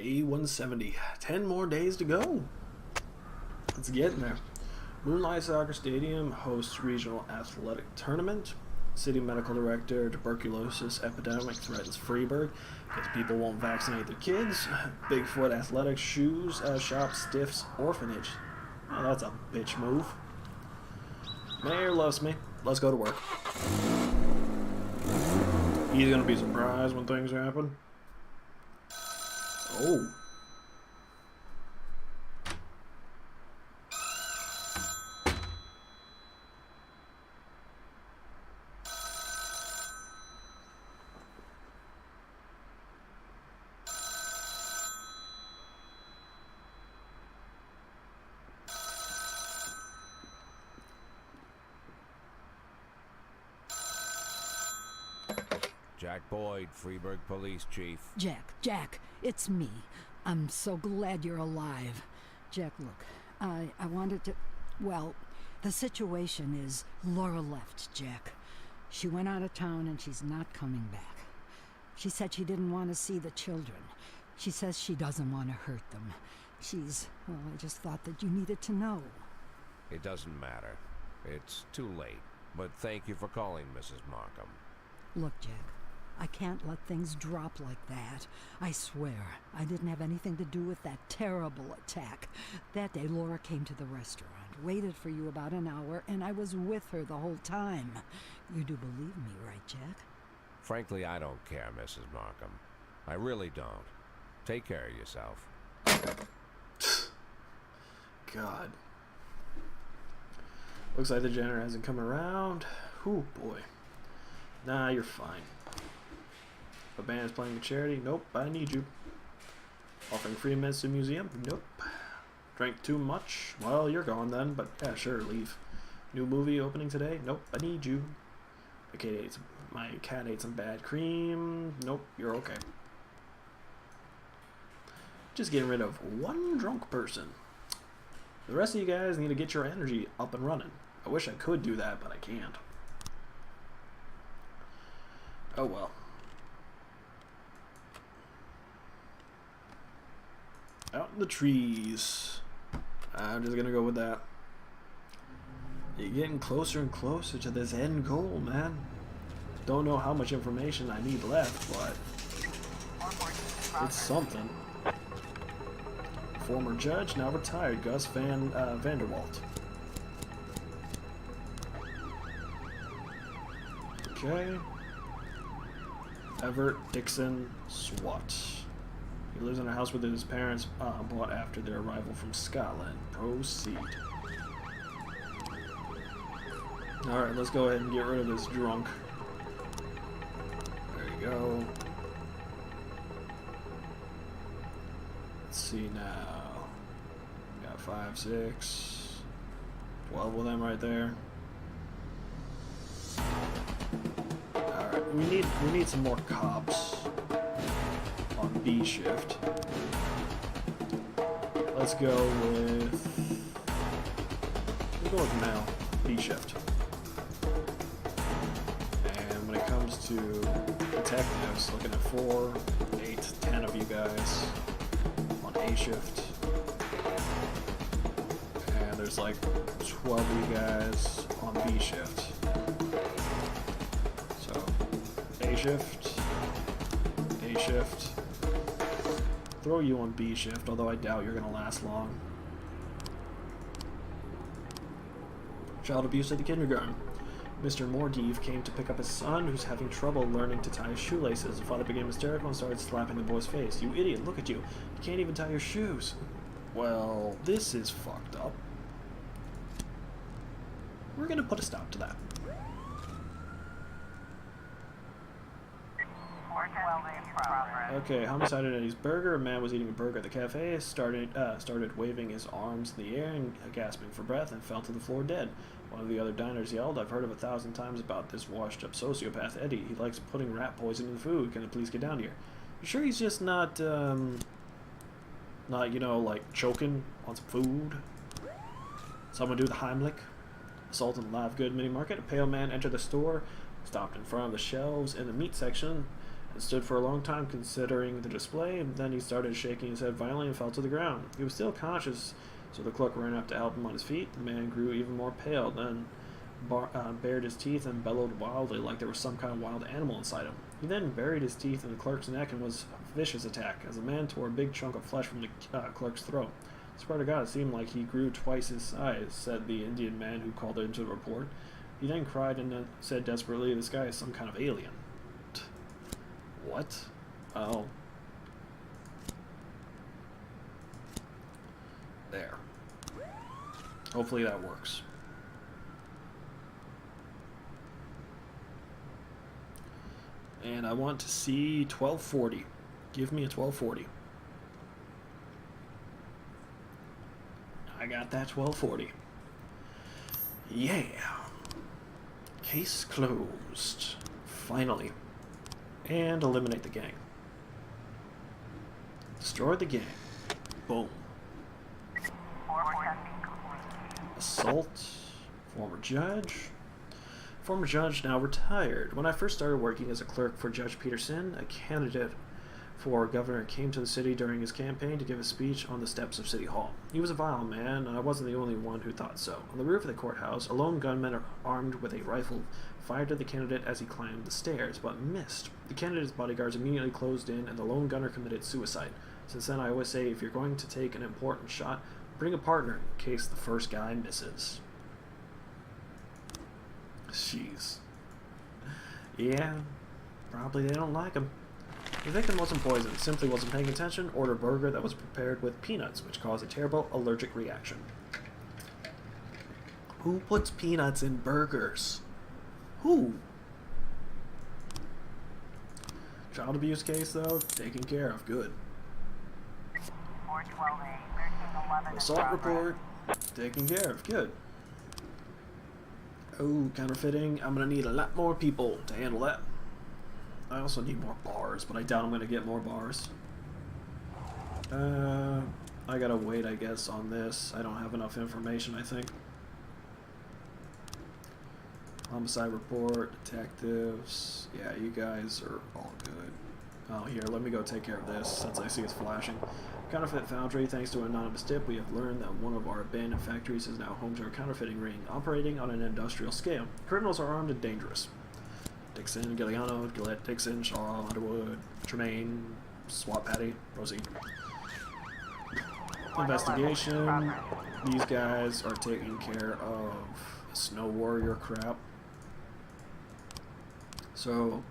Day 170. 10 more days to go. Let's get in there. Moonlight Soccer Stadium hosts regional athletic tournament. City medical director, tuberculosis epidemic threatens Freiburg because people won't vaccinate their kids. Bigfoot athletics shoes shop stiffs orphanage. Oh, that's a bitch move. Mayor loves me. Let's go to work. He's gonna be surprised when things happen. Oh. Jack Boyd, Freiburg Police Chief. Jack, it's me. I'm so glad you're alive. Jack, look, I wanted to... Well, the situation is Laura left, Jack. She went out of town and she's not coming back. She said she didn't want to see the children. She says she doesn't want to hurt them. Well, I just thought that you needed to know. It doesn't matter. It's too late. But thank you for calling, Mrs. Markham. Look, Jack, I can't let things drop like that. I swear, I didn't have anything to do with that terrible attack. That day, Laura came to the restaurant, waited for you about an hour, and I was with her the whole time. You do believe me, right, Jack? Frankly, I don't care, Mrs. Markham. I really don't. Take care of yourself. God. Looks like the janitor hasn't come around. Oh boy. Nah, you're fine. A band is playing a charity? Nope, I need you. Offering free meds to museum? Nope. Drank too much? Well, you're gone then, but yeah, sure, leave. New movie opening today? Nope, I need you. My cat ate some bad cream? Nope, you're okay. Just getting rid of one drunk person. The rest of you guys need to get your energy up and running. I wish I could do that, but I can't. Oh well. Out in the trees. I'm just gonna go with that. You're getting closer and closer to this end goal, man. Don't know how much information I need left, but it's something. Former judge, now retired, Gus Vanderwalt. Okay. Everett Dixon Swat. He lives in a house with his parents bought after their arrival from Scotland. Proceed. Alright, let's go ahead and get rid of this drunk. There you go. Let's see now. Got 5, 6, 12 of them right there. Alright, we need some more cops on B shift. Let's go with Mel, B shift. And when it comes to detectives, looking at 4, 8, 10 of you guys on A shift. And there's like 12 of you guys on B shift. So, A shift, A shift. Throw you on B shift, although I doubt you're gonna last long. Child abuse at the kindergarten. Mr. Mordeeve came to pick up his son, who's having trouble learning to tie his shoelaces. The father became hysterical and started slapping the boy's face. You idiot, look at you. You can't even tie your shoes. Well, this is fucked up. We're gonna put a stop to that. Okay, homicide at Eddie's Burger. A man was eating a burger at the cafe, started waving his arms in the air and gasping for breath and fell to the floor dead. One of the other diners yelled, "I've heard of 1,000 times about this washed-up sociopath Eddie. He likes putting rat poison in the food. Can it please get down here?" You sure he's just not, you know, like choking on some food? Someone do the Heimlich. Assault in the live good mini market. A pale man entered the store, stopped in front of the shelves in the meat section, He stood for a long time considering the display, and then he started shaking his head violently and fell to the ground. He was still conscious, so the clerk ran up to help him on his feet. The man grew even more pale, then bared his teeth and bellowed wildly like there was some kind of wild animal inside him. He then buried his teeth in the clerk's neck and was a vicious attack, as the man tore a big chunk of flesh from the clerk's throat. I swear to God, it seemed like he grew twice his size, said the Indian man who called into the report. He then cried and said desperately, "This guy is some kind of alien." What? Oh. There. Hopefully that works. And I want to see 1240. Give me a 1240. I got that 1240. Yeah. Case closed. Finally. And eliminate the gang. Destroy the gang. Boom. Assault. Former judge. Former judge, now retired. When I first started working as a clerk for Judge Peterson, a candidate for governor came to the city during his campaign to give a speech on the steps of City Hall. He was a violent man, and I wasn't the only one who thought so. On the roof of the courthouse, a lone gunman armed with a rifle fired at the candidate as he climbed the stairs, but missed. The candidate's bodyguards immediately closed in, and the lone gunner committed suicide. Since then, I always say, if you're going to take an important shot, bring a partner in case the first guy misses. Jeez. Yeah, probably they don't like him. The victim wasn't poisoned, simply wasn't paying attention, ordered a burger that was prepared with peanuts, which caused a terrible allergic reaction. Who puts peanuts in burgers? Who? Child abuse case, though, taken care of. Good. Assault report, taken care of. Good. Oh, counterfeiting. I'm going to need a lot more people to handle that. I also need more bars, but I doubt I'm going to get more bars. I gotta wait, I guess, on this. I don't have enough information, I think. Homicide report, detectives. Yeah, you guys are all good. Oh, here, let me go take care of this, since I see it's flashing. Counterfeit foundry. Thanks to an anonymous tip, we have learned that one of our abandoned factories is now home to a counterfeiting ring, operating on an industrial scale. Criminals are armed and dangerous. Dixon, Gilliano, Gillette, Dixon, Shaw, Underwood, Tremaine, Swap Patty, proceed. Investigation. These guys are taking care of Snow Warrior crap. So,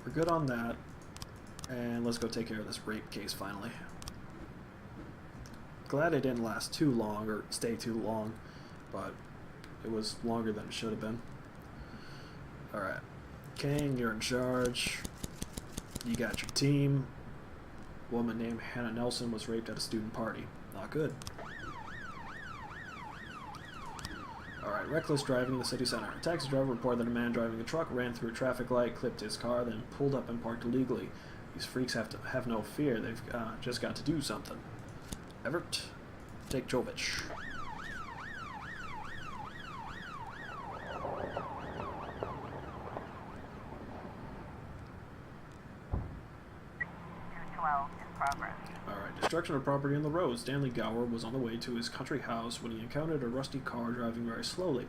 we're good on that. And let's go take care of this rape case finally. Glad it didn't last too long, or stay too long, but it was longer than it should have been. Alright. Kang, you're in charge. You got your team. A woman named Hannah Nelson was raped at a student party. Not good. Alright, reckless driving in the city center. A taxi driver reported that a man driving a truck ran through a traffic light, clipped his car, then pulled up and parked illegally. These freaks have no fear. They've just got to do something. Everett, take Jovich. Alright, destruction of property on the road. Stanley Gower was on the way to his country house when he encountered a rusty car driving very slowly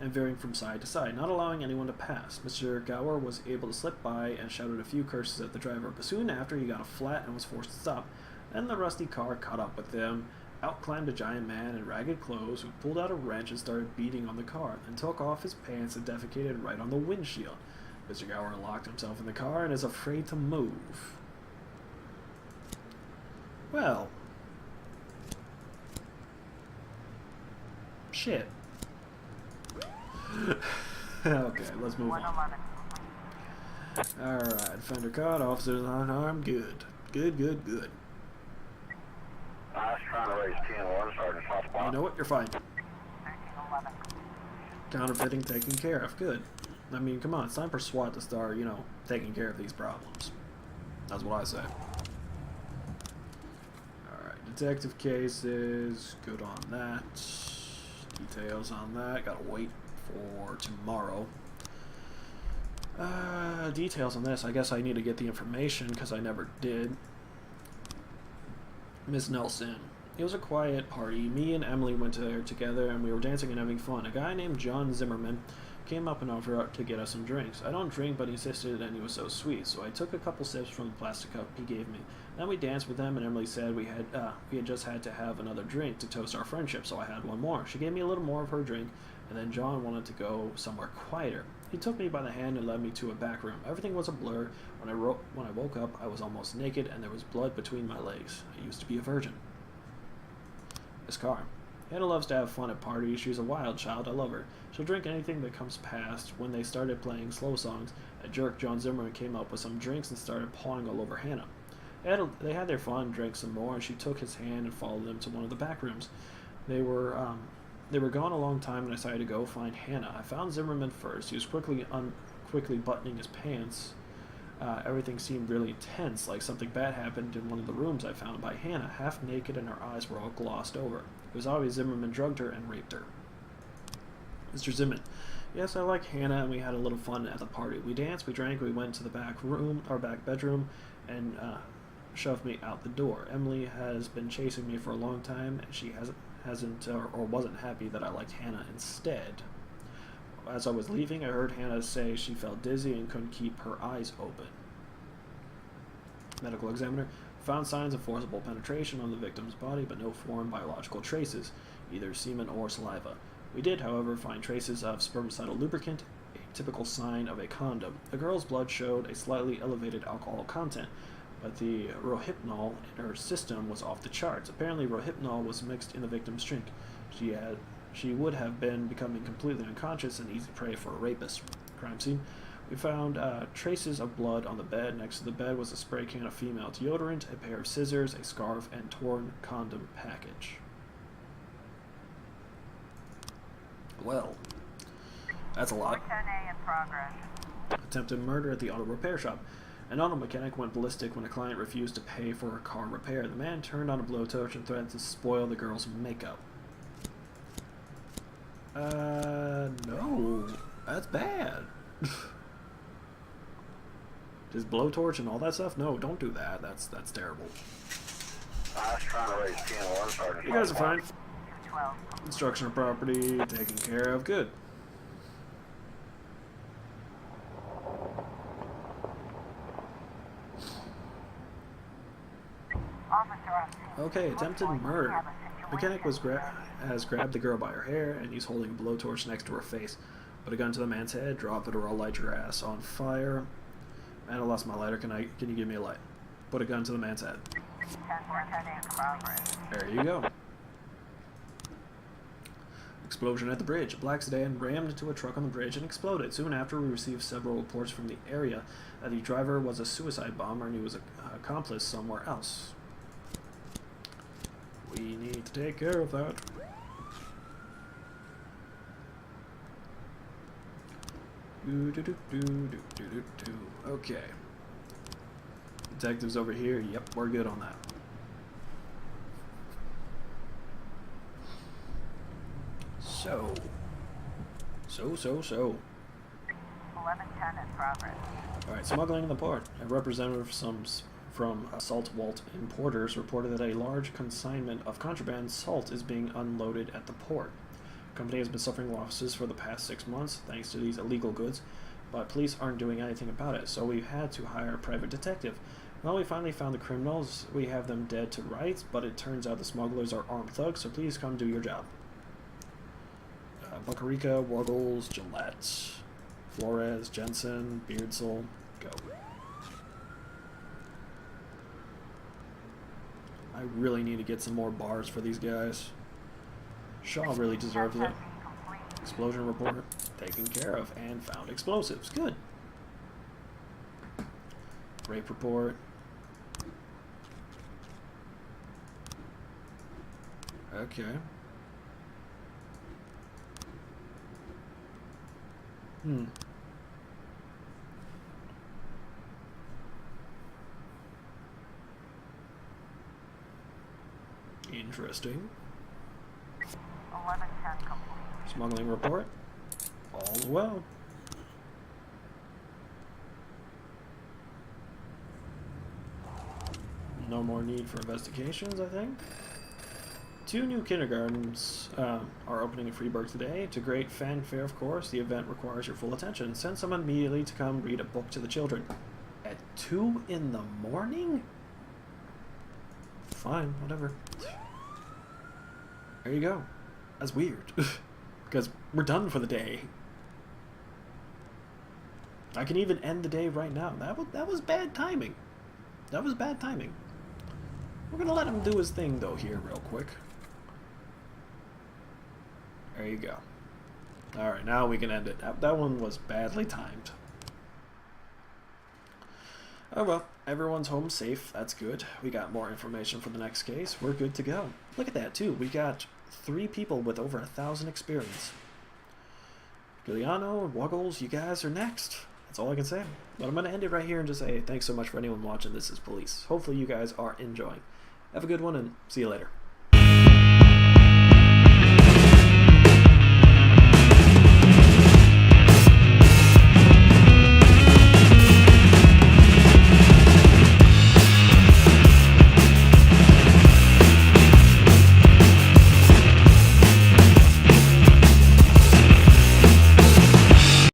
and veering from side to side, not allowing anyone to pass. Mr. Gower was able to slip by and shouted a few curses at the driver, but soon after he got a flat and was forced to stop. Then the rusty car caught up with them. Out climbed a giant man in ragged clothes who pulled out a wrench and started beating on the car, then took off his pants and defecated right on the windshield. Mr. Gower locked himself in the car and is afraid to move. Well. Shit. Okay, let's move on. Alright, offender caught, officers unarmed, good. Good, good, good. I was trying to raise 10-1, Sergeant Southpaw. You know what? You're fine. Counterfeiting taken care of. Good. I mean, come on. It's time for SWAT to start, you know, taking care of these problems. That's what I say. Alright, detective cases. Good on that. Details on that. Gotta wait for tomorrow. Details on this. I guess I need to get the information because I never did. Miss Nelson. It was a quiet party. Me and Emily went there together and we were dancing and having fun. A guy named John Zimmerman came up and offered to get us some drinks. I don't drink, but he insisted and he was so sweet. So I took a couple sips from the plastic cup he gave me. Then we danced with him and Emily said we had just had to have another drink to toast our friendship, so I had one more. She gave me a little more of her drink and then John wanted to go somewhere quieter. He took me by the hand and led me to a back room. Everything was a blur. When I woke up, I was almost naked and there was blood between my legs. I used to be a virgin. Miss Carr. Hannah loves to have fun at parties. She's a wild child. I love her. She'll drink anything that comes past. When they started playing slow songs, a jerk, John Zimmerman, came up with some drinks and started pawing all over Hannah. They had their fun, drank some more, and she took his hand and followed them to one of the back rooms. They were gone a long time, and I decided to go find Hannah. I found Zimmerman first. He was quickly buttoning his pants. Everything seemed really tense, like something bad happened in one of the rooms I found by Hannah, half naked and her eyes were all glossed over. It was obvious Zimmerman drugged her and raped her. Mr. Zimmerman. Yes, I like Hannah, and we had a little fun at the party. We danced, we drank, we went to the back bedroom, and shoved me out the door. Emily has been chasing me for a long time, and she wasn't happy that I liked Hannah instead. As I was leaving, I heard Hannah say she felt dizzy and couldn't keep her eyes open. Medical examiner found signs of forcible penetration on the victim's body, but no foreign biological traces, either semen or saliva. We did, however, find traces of spermicidal lubricant, a typical sign of a condom. The girl's blood showed a slightly elevated alcohol content, but the rohypnol in her system was off the charts. Apparently, rohypnol was mixed in the victim's drink. She would have been becoming completely unconscious and easy prey for a rapist. Crime scene. We found traces of blood on the bed. Next to the bed was a spray can of female deodorant, a pair of scissors, a scarf, and torn condom package. Well, that's a lot. 10A in progress. Attempted murder at the auto repair shop. An auto mechanic went ballistic when a client refused to pay for a car repair. The man turned on a blowtorch and threatened to spoil the girl's makeup. No. That's bad. Just blowtorch and all that stuff? No, don't do that. That's terrible. I was trying to raise 10-1, Sergeant. You guys are fine. 212. Destruction of property taken care of. Good. Officer on scene. Okay, attempted murder. Mechanic has grabbed the girl by her hair and he's holding a blowtorch next to her face. Put a gun to the man's head, drop it or I'll light your ass on fire. Man, I lost my lighter. Can you give me a light? Put a gun to the man's head. 10A in progress. There you go. Explosion at the bridge. A black sedan rammed into a truck on the bridge and exploded. Soon after, we received several reports from the area that the driver was a suicide bomber and he was an accomplice somewhere else. We need to take care of that. Okay. Detectives over here. Yep, we're good on that. So. 1110 in progress. Alright, smuggling in the port. A representative from Salt Walt Importers reported that a large consignment of contraband salt is being unloaded at the port. The company has been suffering losses for the past 6 months thanks to these illegal goods, but police aren't doing anything about it, so we had to hire a private detective. Well, we finally found the criminals. We have them dead to rights, but it turns out the smugglers are armed thugs, so please come do your job. Bucarica, Wuggles, Gillette, Flores, Jensen, Beardsall, go. I really need to get some more bars for these guys. Shaw really deserves it. Explosion report taken care of and found explosives. Good. Rape report. Okay. Interesting. 1110 complete. Smuggling report. All well. No more need for investigations, I think. 2 new kindergartens are opening in Freeburg today. To great fanfare, of course, the event requires your full attention. Send someone immediately to come read a book to the children. At 2 in the morning? Fine, whatever. There you go. That's weird. Because we're done for the day. I can even end the day right now. That was bad timing. That was bad timing. We're gonna let him do his thing, though, here real quick. There you go. Alright, now we can end it. That one was badly timed. Oh well, everyone's home safe. That's good. We got more information for the next case. We're good to go. Look at that, too. We got 3 people with over 1,000 experience. Giuliano and Wuggles, you guys are next. That's all I can say. But I'm going to end it right here and just say thanks so much for anyone watching. This is Police. Hopefully you guys are enjoying. Have a good one and see you later.